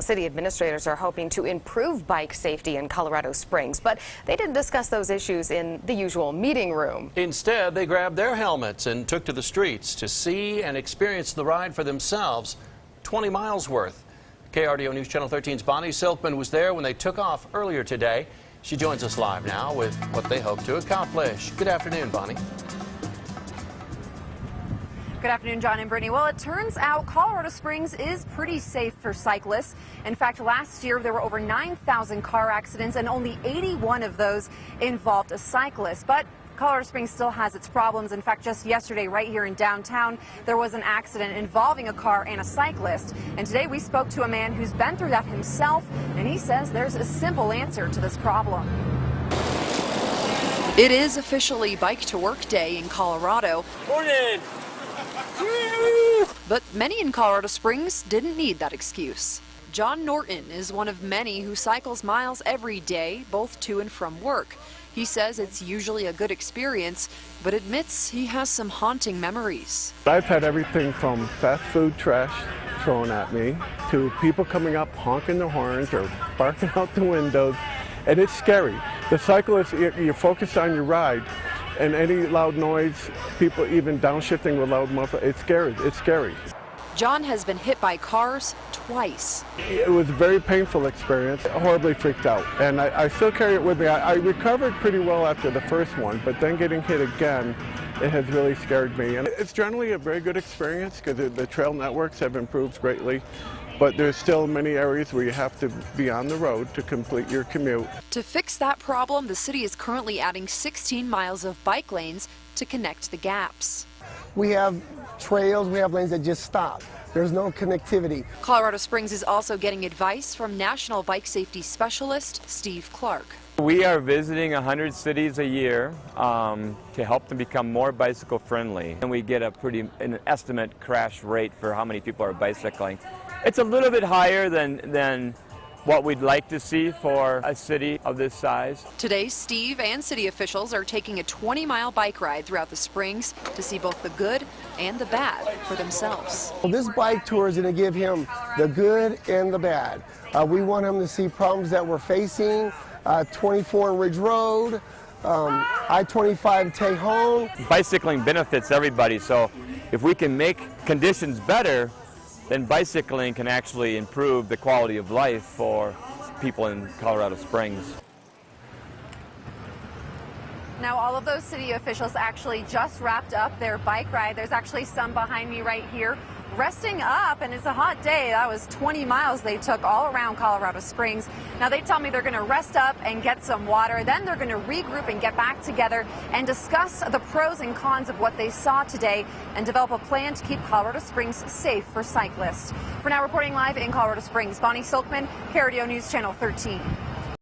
City administrators are hoping to improve bike safety in Colorado Springs, but they didn't discuss those issues in the usual meeting room. Instead, they grabbed their helmets and took to the streets to see and experience the ride for themselves, 20 miles worth. KRDO News Channel 13's Bonnie Silkman was there when they took off earlier today. She joins us live now with what they hope to accomplish. Good afternoon, Bonnie. Good afternoon, John and Brittany. Well, it turns out Colorado Springs is pretty safe for cyclists. In fact, last year there were over 9,000 car accidents and only 81 of those involved a cyclist. But Colorado Springs still has its problems. In fact, just yesterday right here in downtown, there was an accident involving a car and a cyclist. And today we spoke to a man who's been through that himself, and he says there's a simple answer to this problem. It is officially Bike to Work Day in Colorado. Morning! But many in Colorado Springs didn't need that excuse. John Norton is one of many who cycles miles every day, both to and from work. He says it's usually a good experience, but admits he has some haunting memories. I've had everything from fast food trash thrown at me to people coming up honking their horns or barking out the windows, and it's scary. The cyclist, you're focused on your ride, and any loud noise, people even downshifting with loud muffler, it's scary. It's scary. John has been hit by cars twice. It was a very painful experience. Horribly freaked out, and I still carry it with me. I recovered pretty well after the first one, but then getting hit again, it has really scared me. And it's generally a very good experience because the trail networks have improved greatly. But there's still many areas where you have to be on the road to complete your commute. To fix that problem, the city is currently adding 16 miles of bike lanes to connect the gaps. We have trails, we have lanes that just stop. There's no connectivity. Colorado Springs is also getting advice from National Bike Safety Specialist Steve Clark. We are visiting 100 cities a year to help them become more bicycle friendly. And we get an estimate crash rate for how many people are bicycling. It's a little bit higher than what we'd like to see for a city of this size. Today, Steve and city officials are taking a 20-mile bike ride throughout the Springs to see both the good and the bad for themselves. Well, this bike tour is going to give him the good and the bad. We want him to see problems that we're facing, 24 Ridge Road, I-25 Tejon. Bicycling benefits everybody, so if we can make conditions better, then bicycling can actually improve the quality of life for people in Colorado Springs. Now, all of those city officials actually just wrapped up their bike ride. There's actually some behind me right here resting up, and it's a hot day. That was 20 miles they took all around Colorado Springs. Now, they tell me they're going to rest up and get some water. Then they're going to regroup and get back together and discuss the pros and cons of what they saw today and develop a plan to keep Colorado Springs safe for cyclists. For now, reporting live in Colorado Springs, Bonnie Silkman, KRDO News Channel 13.